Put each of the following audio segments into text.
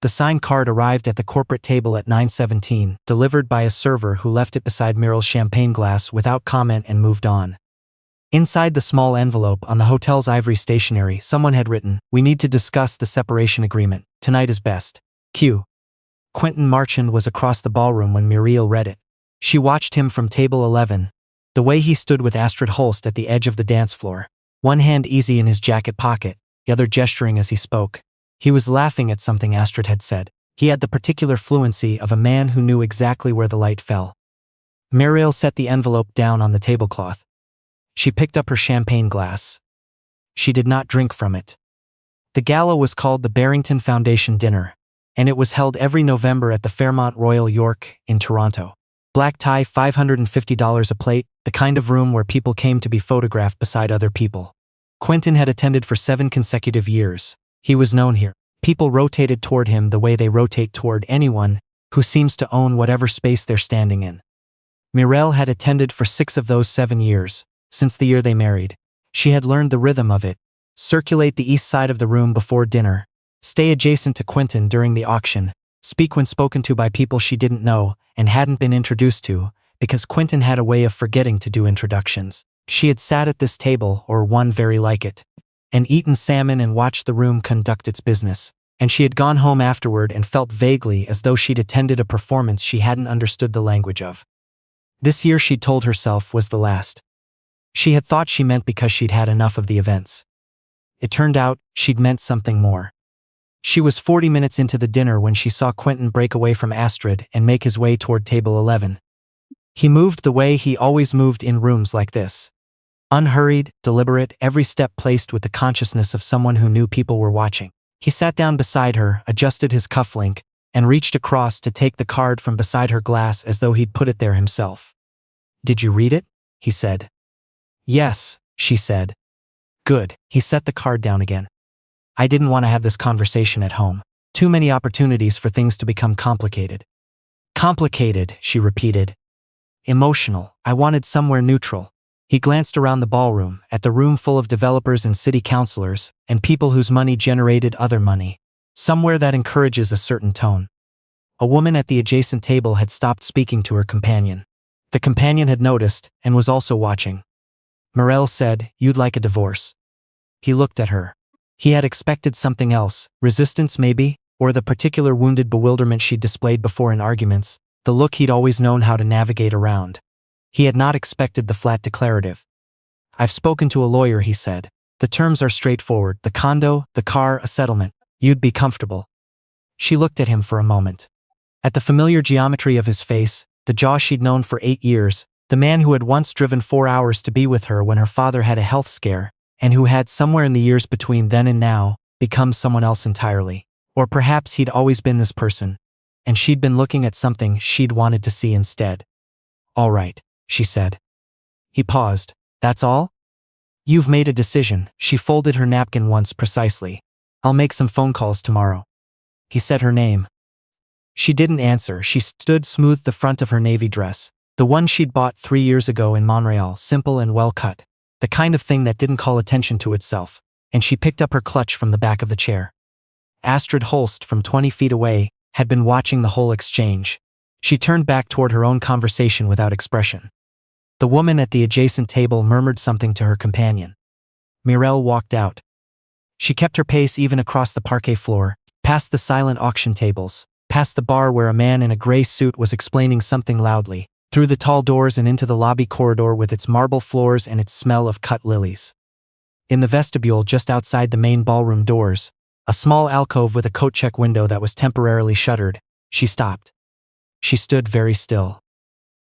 The signed card arrived at the corporate table at 9:17, delivered by a server who left it beside Mireille's champagne glass without comment and moved on. Inside the small envelope on the hotel's ivory stationery, someone had written, "We need to discuss the separation agreement. Tonight is best. Q." Quentin Marchand was across the ballroom when Mireille read it. She watched him from table 11, the way he stood with Astrid Holst at the edge of the dance floor, one hand easy in his jacket pocket, the other gesturing as he spoke. He was laughing at something Astrid had said. He had the particular fluency of a man who knew exactly where the light fell. Mireille set the envelope down on the tablecloth. She picked up her champagne glass. She did not drink from it. The gala was called the Barrington Foundation Dinner, and it was held every November at the Fairmont Royal York in Toronto. Black tie, $550 a plate, the kind of room where people came to be photographed beside other people. Quentin had attended for 7 consecutive years. He was known here. People rotated toward him the way they rotate toward anyone who seems to own whatever space they're standing in. Mireille had attended for 6 of those 7 years, since the year they married. She had learned the rhythm of it. Circulate the east side of the room before dinner. Stay adjacent to Quentin during the auction. Speak when spoken to by people she didn't know and hadn't been introduced to, because Quentin had a way of forgetting to do introductions. She had sat at this table, or one very like it, and eaten salmon and watched the room conduct its business, and she had gone home afterward and felt vaguely as though she'd attended a performance she hadn't understood the language of. This year, she'd told herself, was the last. She had thought she meant because she'd had enough of the events. It turned out, she'd meant something more. She was 40 minutes into the dinner when she saw Quentin break away from Astrid and make his way toward table 11. He moved the way he always moved in rooms like this. Unhurried, deliberate, every step placed with the consciousness of someone who knew people were watching. He sat down beside her, adjusted his cufflink, and reached across to take the card from beside her glass as though he'd put it there himself. "Did you read it?" he said. "Yes," she said. "Good." He set the card down again. "I didn't want to have this conversation at home. Too many opportunities for things to become complicated." "Complicated," she repeated. "Emotional. I wanted somewhere neutral." He glanced around the ballroom, at the room full of developers and city councilors, and people whose money generated other money. Somewhere that encourages a certain tone. A woman at the adjacent table had stopped speaking to her companion. The companion had noticed, and was also watching. Mireille said, "You'd like a divorce." He looked at her. He had expected something else, resistance maybe, or the particular wounded bewilderment she'd displayed before in arguments, the look he'd always known how to navigate around. He had not expected the flat declarative. "I've spoken to a lawyer," he said. "The terms are straightforward, the condo, the car, a settlement. You'd be comfortable." She looked at him for a moment. At the familiar geometry of his face, the jaw she'd known for 8 years, the man who had once driven 4 hours to be with her when her father had a health scare, and who had somewhere in the years between then and now, become someone else entirely. Or perhaps he'd always been this person, and she'd been looking at something she'd wanted to see instead. "All right," she said. He paused. "That's all?" "You've made a decision." She folded her napkin once precisely. "I'll make some phone calls tomorrow." He said her name. She didn't answer. She stood, smoothed the front of her navy dress, the one she'd bought 3 years ago in Montreal, simple and well cut, the kind of thing that didn't call attention to itself, and she picked up her clutch from the back of the chair. Astrid Holst, from 20 feet away, had been watching the whole exchange. She turned back toward her own conversation without expression. The woman at the adjacent table murmured something to her companion. Mireille walked out. She kept her pace even across the parquet floor, past the silent auction tables, past the bar where a man in a gray suit was explaining something loudly, through the tall doors and into the lobby corridor with its marble floors and its smell of cut lilies. In the vestibule just outside the main ballroom doors, a small alcove with a coat-check window that was temporarily shuttered, she stopped. She stood very still.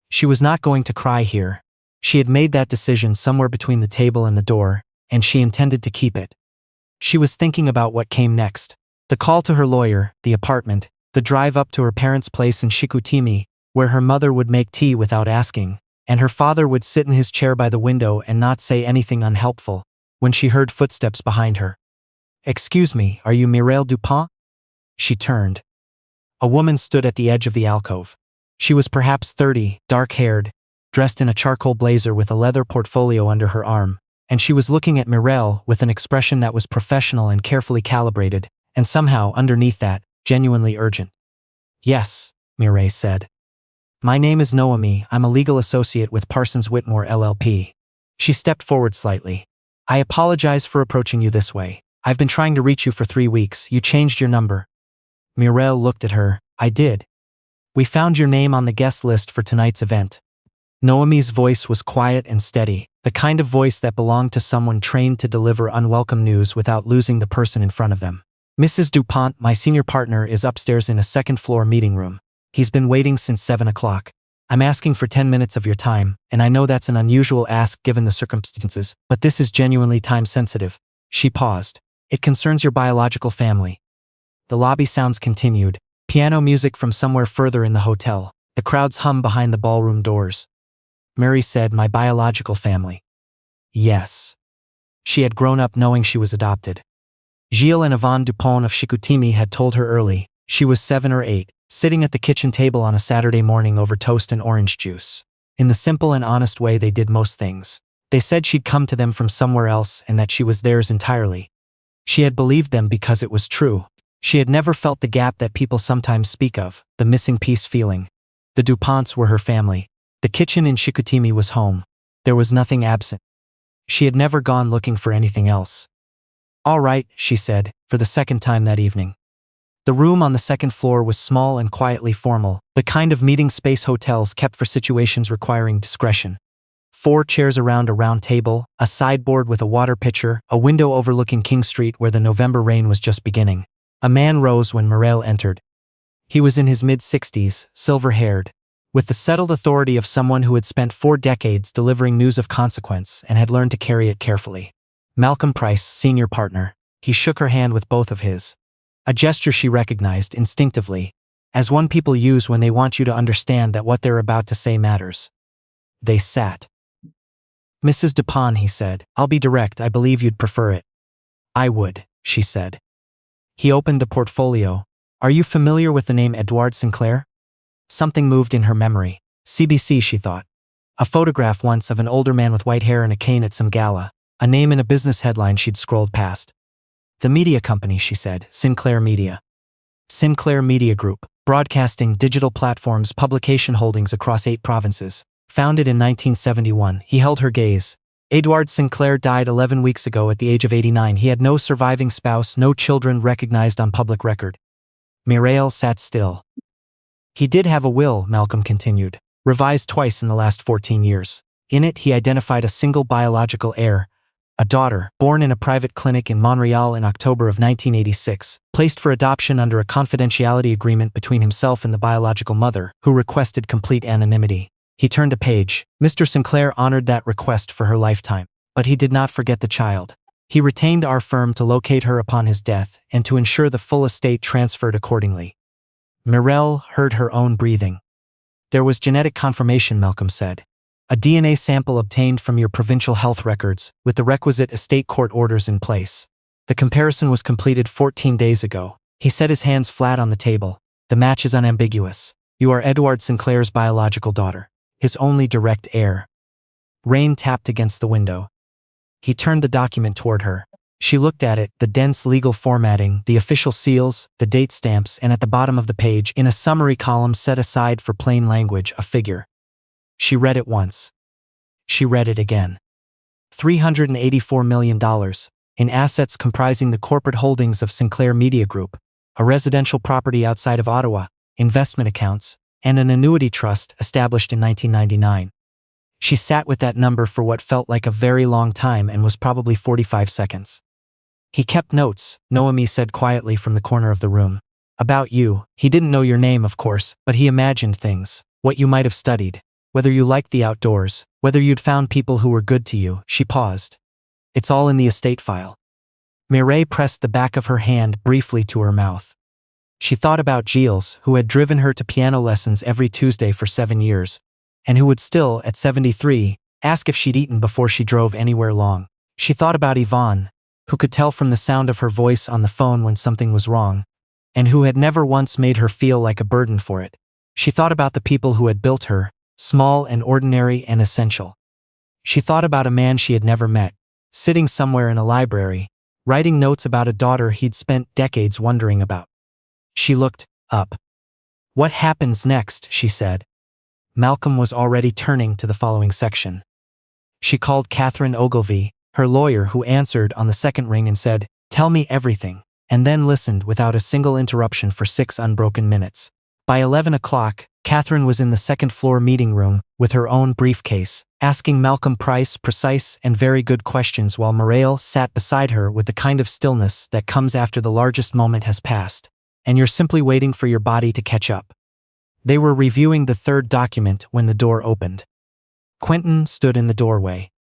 She was not going to cry here. She had made that decision somewhere between the table and the door, and she intended to keep it. She was thinking about what came next. The call to her lawyer, the apartment, the drive up to her parents' place in Chicoutimi, where her mother would make tea without asking, and her father would sit in his chair by the window and not say anything unhelpful, when she heard footsteps behind her. "Excuse me, are you Mireille Dupont?" She turned. A woman stood at the edge of the alcove. She was perhaps 30, dark-haired, dressed in a charcoal blazer with a leather portfolio under her arm, and she was looking at Mireille with an expression that was professional and carefully calibrated, and somehow, underneath that, genuinely urgent. Yes, Mireille said. My name is Noemi, I'm a legal associate with Parsons Whitmore LLP. She stepped forward slightly. I apologize for approaching you this way. I've been trying to reach you for 3 weeks, you changed your number. Mireille looked at her. I did. We found your name on the guest list for tonight's event. Noemi's voice was quiet and steady, the kind of voice that belonged to someone trained to deliver unwelcome news without losing the person in front of them. Mrs. Dupont, my senior partner, is upstairs in a second-floor meeting room. He's been waiting since 7 o'clock. I'm asking for 10 minutes of your time, and I know that's an unusual ask given the circumstances, but this is genuinely time-sensitive. She paused. It concerns your biological family. The lobby sounds continued. Piano music from somewhere further in the hotel. The crowd's hum behind the ballroom doors. Mary said, my biological family. Yes. She had grown up knowing she was adopted. Gilles and Yvonne Dupont of Chicoutimi had told her early. She was 7 or 8, sitting at the kitchen table on a Saturday morning over toast and orange juice. In the simple and honest way they did most things. They said she'd come to them from somewhere else and that she was theirs entirely. She had believed them because it was true. She had never felt the gap that people sometimes speak of, the missing piece feeling. The Duponts were her family. The kitchen in Chicoutimi was home. There was nothing absent. She had never gone looking for anything else. All right, she said, for the second time that evening. The room on the second floor was small and quietly formal, the kind of meeting space hotels kept for situations requiring discretion. 4 chairs around a round table, a sideboard with a water pitcher, a window overlooking King Street where the November rain was just beginning. A man rose when Mireille entered. He was in his mid-60s, silver-haired, with the settled authority of someone who had spent 4 decades delivering news of consequence and had learned to carry it carefully. Malcolm Price, senior partner. He shook her hand with both of his. A gesture she recognized instinctively, as one people use when they want you to understand that what they're about to say matters. They sat. Mrs. Dupont, he said, I'll be direct, I believe you'd prefer it. I would, she said. He opened the portfolio. Are you familiar with the name Édouard Sinclair? Something moved in her memory. CBC, she thought. A photograph once of an older man with white hair and a cane at some gala. A name in a business headline she'd scrolled past. The media company, she said, Sinclair Media. Sinclair Media Group, broadcasting digital platforms, publication holdings across 8 provinces. Founded in 1971, he held her gaze. Édouard Sinclair died 11 weeks ago at the age of 89. He had no surviving spouse, no children recognized on public record. Mireille sat still. He did have a will, Malcolm continued, revised twice in the last 14 years. In it, he identified a single biological heir, a daughter, born in a private clinic in Montreal in October of 1986, placed for adoption under a confidentiality agreement between himself and the biological mother, who requested complete anonymity. He turned a page. Mr. Sinclair honored that request for her lifetime, but he did not forget the child. He retained our firm to locate her upon his death and to ensure the full estate transferred accordingly. Mireille heard her own breathing. There was genetic confirmation, Malcolm said. A DNA sample obtained from your provincial health records, with the requisite estate court orders in place. The comparison was completed 14 days ago. He set his hands flat on the table. The match is unambiguous. You are Édouard Sinclair's biological daughter, his only direct heir. Rain tapped against the window. He turned the document toward her. She looked at it, the dense legal formatting, the official seals, the date stamps, and at the bottom of the page, in a summary column set aside for plain language, a figure. She read it once. She read it again. $384 million, in assets comprising the corporate holdings of Sinclair Media Group, a residential property outside of Ottawa, investment accounts, and an annuity trust established in 1999. She sat with that number for what felt like a very long time and was probably 45 seconds. He kept notes, Noemi said quietly from the corner of the room. About you. He didn't know your name, of course, but he imagined things, what you might have studied, whether you liked the outdoors, whether you'd found people who were good to you. She paused. It's all in the estate file. Mireille pressed the back of her hand briefly to her mouth. She thought about Gilles, who had driven her to piano lessons every Tuesday for 7 years, and who would still, at 73, ask if she'd eaten before she drove anywhere long. She thought about Yvonne, who could tell from the sound of her voice on the phone when something was wrong, and who had never once made her feel like a burden for it. She thought about the people who had built her, small and ordinary and essential. She thought about a man she had never met, sitting somewhere in a library, writing notes about a daughter he'd spent decades wondering about. She looked up. "What happens next?" she said. Malcolm was already turning to the following section. She called Catherine Ogilvy, her lawyer, who answered on the second ring and said, "Tell me everything," and then listened without a single interruption for 6 unbroken minutes. By 11 o'clock, Catherine was in the second-floor meeting room with her own briefcase, asking Malcolm Price precise and very good questions while Mireille sat beside her with the kind of stillness that comes after the largest moment has passed, and you're simply waiting for your body to catch up. They were reviewing the third document when the door opened. Quentin stood in the doorway.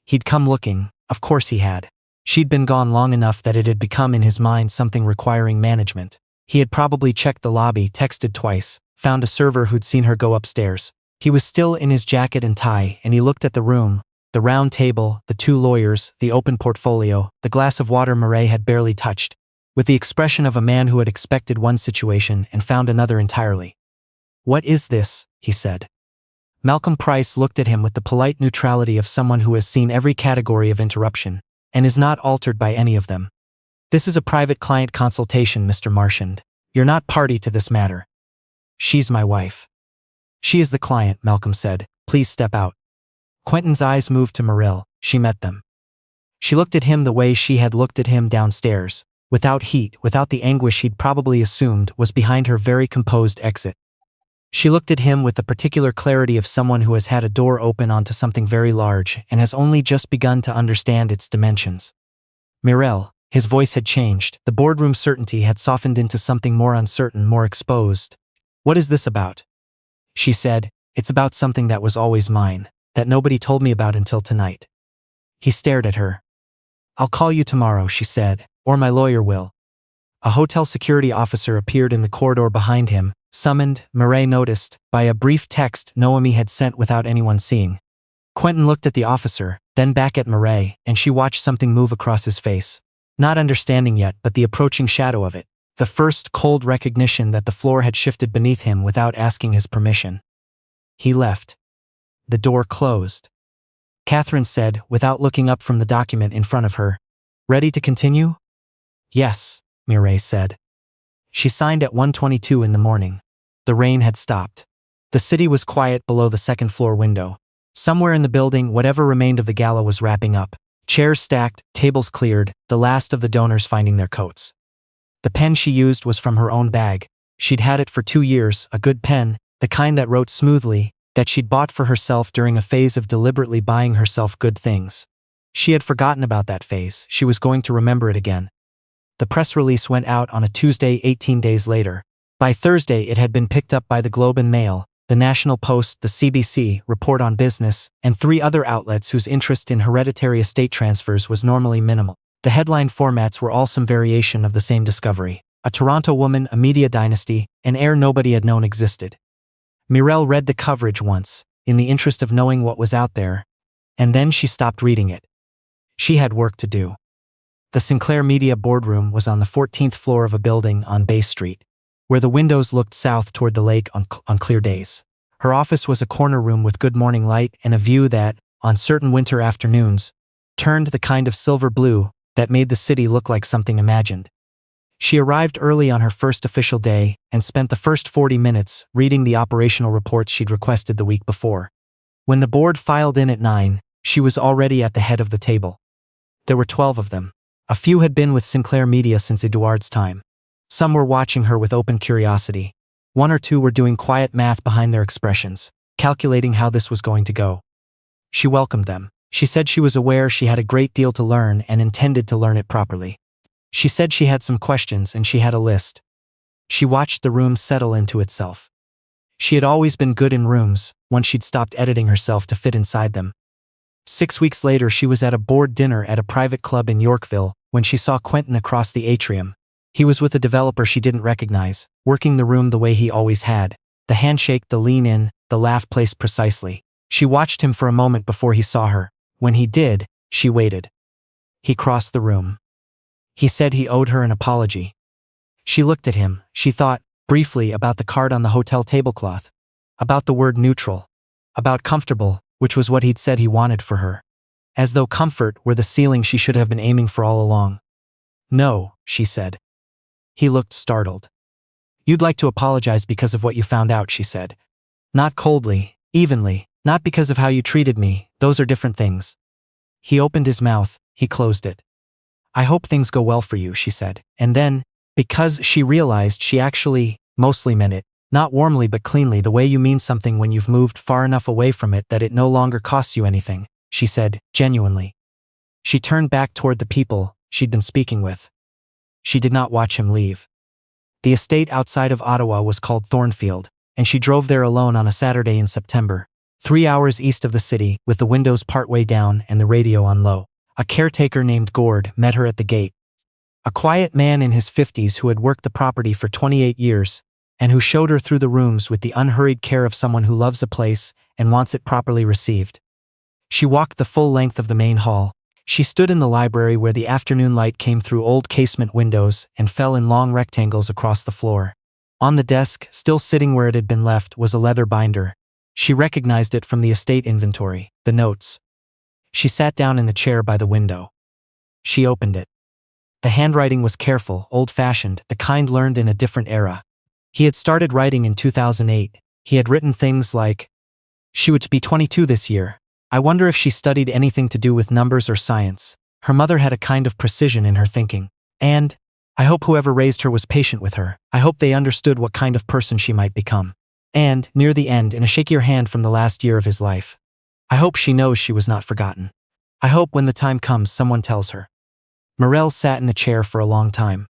He'd come looking, of course he had. She'd been gone long enough that it had become in his mind something requiring management. He had probably checked the lobby, texted twice, found a server who'd seen her go upstairs. He was still in his jacket and tie, and he looked at the room, the round table, the 2 lawyers, the open portfolio, the glass of water Mireille had barely touched, with the expression of a man who had expected one situation and found another entirely. "What is this?" he said. Malcolm Price looked at him with the polite neutrality of someone who has seen every category of interruption, and is not altered by any of them. "This is a private client consultation, Mr. Marchand. You're not party to this matter." "She's my wife." "She is the client," Malcolm said. "Please step out." Quentin's eyes moved to Mireille. She met them. She looked at him the way she had looked at him downstairs, without heat, without the anguish he'd probably assumed was behind her very composed exit. She looked at him with the particular clarity of someone who has had a door open onto something very large and has only just begun to understand its dimensions. "Mireille," his voice had changed. The boardroom certainty had softened into something more uncertain, more exposed. "What is this about?" She said, "It's about something that was always mine, that nobody told me about until tonight." He stared at her. "I'll call you tomorrow," she said, "or my lawyer will." A hotel security officer appeared in the corridor behind him, summoned, Mireille noticed, by a brief text Noemi had sent without anyone seeing. Quentin looked at the officer, then back at Mireille, and she watched something move across his face. Not understanding yet, but the approaching shadow of it. The first cold recognition that the floor had shifted beneath him without asking his permission. He left. The door closed. Catherine said, without looking up from the document in front of her, "Ready to continue?" "Yes," Mireille said. She signed at 1:22 in the morning. The rain had stopped. The city was quiet below the second-floor window. Somewhere in the building, whatever remained of the gala was wrapping up. Chairs stacked, tables cleared, the last of the donors finding their coats. The pen she used was from her own bag. She'd had it for 2 years, a good pen, the kind that wrote smoothly, that she'd bought for herself during a phase of deliberately buying herself good things. She had forgotten about that phase. She was going to remember it again. The press release went out on a Tuesday 18 days later. By Thursday it had been picked up by the Globe and Mail, the National Post, the CBC, Report on Business, and 3 other outlets whose interest in hereditary estate transfers was normally minimal. The headline formats were all some variation of the same discovery. A Toronto woman, a media dynasty, an heir nobody had known existed. Mireille read the coverage once, in the interest of knowing what was out there, and then she stopped reading it. She had work to do. The Sinclair Media boardroom was on the 14th floor of a building on Bay Street, where the windows looked south toward the lake on clear days. Her office was a corner room with good morning light and a view that, on certain winter afternoons, turned the kind of silver blue that made the city look like something imagined. She arrived early on her first official day and spent the first 40 minutes reading the operational reports she'd requested the week before. When the board filed in at 9, she was already at the head of the table. There were 12 of them. A few had been with Sinclair Media since Édouard's time. Some were watching her with open curiosity. 1 or 2 were doing quiet math behind their expressions, calculating how this was going to go. She welcomed them. She said she was aware she had a great deal to learn and intended to learn it properly. She said she had some questions and she had a list. She watched the room settle into itself. She had always been good in rooms, once she'd stopped editing herself to fit inside them. 6 weeks later she was at a board dinner at a private club in Yorkville when she saw Quentin across the atrium. He was with a developer she didn't recognize, working the room the way he always had. The handshake, the lean in, the laugh placed precisely. She watched him for a moment before he saw her. When he did, she waited. He crossed the room. He said he owed her an apology. She looked at him. She thought, briefly, about the card on the hotel tablecloth. About the word neutral. About comfortable, which was what he'd said he wanted for her. As though comfort were the ceiling she should have been aiming for all along. "No," she said. He looked startled. You'd like to apologize because of what you found out, she said. Not coldly, evenly, not because of how you treated me, those are different things. He opened his mouth, he closed it. I hope things go well for you, she said. And then, because she realized she actually, mostly meant it, not warmly but cleanly, the way you mean something when you've moved far enough away from it that it no longer costs you anything, she said, genuinely. She turned back toward the people she'd been speaking with. She did not watch him leave. The estate outside of Ottawa was called Thornfield, and she drove there alone on a Saturday in September, 3 hours east of the city, with the windows partway down and the radio on low. A caretaker named Gord met her at the gate. A quiet man in his 50s who had worked the property for 28 years, and who showed her through the rooms with the unhurried care of someone who loves a place and wants it properly received. She walked the full length of the main hall. She stood in the library where the afternoon light came through old casement windows and fell in long rectangles across the floor. On the desk, still sitting where it had been left, was a leather binder. She recognized it from the estate inventory, the notes. She sat down in the chair by the window. She opened it. The handwriting was careful, old-fashioned, the kind learned in a different era. He had started writing in 2008. He had written things like, "She would be 22 this year. I wonder if she studied anything to do with numbers or science. Her mother had a kind of precision in her thinking. And, I hope whoever raised her was patient with her. I hope they understood what kind of person she might become. And, near the end, in a shake your hand from the last year of his life. I hope she knows she was not forgotten. I hope when the time comes someone tells her." Mireille sat in the chair for a long time.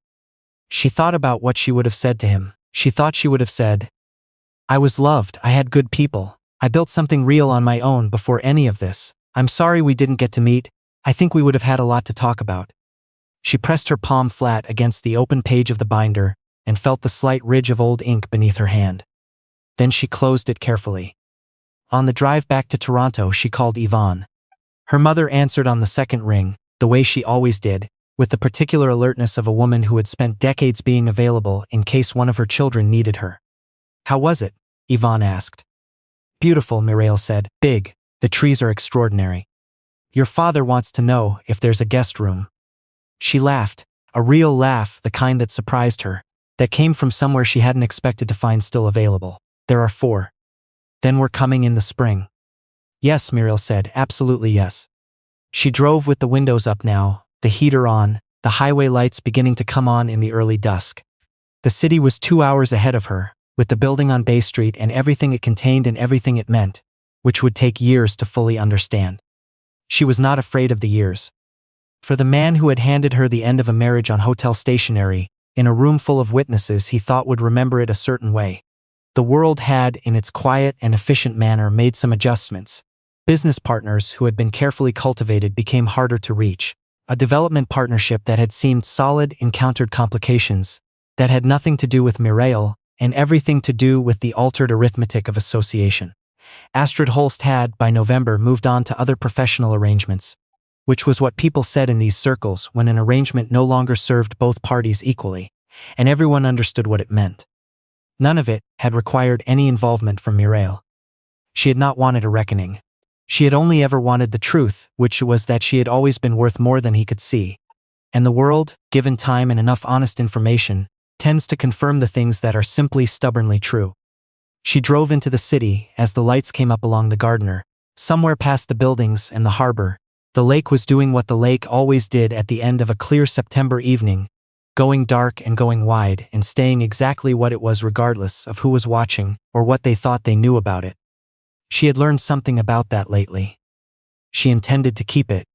She thought about what she would have said to him. She thought she would have said, "I was loved, I had good people. I built something real on my own before any of this. I'm sorry we didn't get to meet. I think we would have had a lot to talk about." She pressed her palm flat against the open page of the binder and felt the slight ridge of old ink beneath her hand. Then she closed it carefully. On the drive back to Toronto, she called Yvonne. Her mother answered on the second ring, the way she always did, with the particular alertness of a woman who had spent decades being available in case one of her children needed her. "How was it?" Yvonne asked. "Beautiful," Mireille said. "Big. The trees are extraordinary. Your father wants to know if there's a guest room." She laughed, a real laugh, the kind that surprised her, that came from somewhere she hadn't expected to find still available. "There are 4. Then we're coming in the spring." "Yes," Mireille said, "absolutely yes." She drove with the windows up now, the heater on, the highway lights beginning to come on in the early dusk. The city was 2 hours ahead of her, with the building on Bay Street and everything it contained and everything it meant, which would take years to fully understand. She was not afraid of the years. For the man who had handed her the end of a marriage on hotel stationery, in a room full of witnesses he thought would remember it a certain way. The world had, in its quiet and efficient manner, made some adjustments. Business partners who had been carefully cultivated became harder to reach. A development partnership that had seemed solid encountered complications that had nothing to do with Mireille and everything to do with the altered arithmetic of association. Astrid Holst had, by November, moved on to other professional arrangements, which was what people said in these circles when an arrangement no longer served both parties equally, and everyone understood what it meant. None of it had required any involvement from Mireille. She had not wanted a reckoning. She had only ever wanted the truth, which was that she had always been worth more than he could see. And the world, given time and enough honest information, tends to confirm the things that are simply stubbornly true. She drove into the city as the lights came up along the Gardiner, somewhere past the buildings and the harbor. The lake was doing what the lake always did at the end of a clear September evening, going dark and going wide and staying exactly what it was regardless of who was watching or what they thought they knew about it. She had learned something about that lately. She intended to keep it.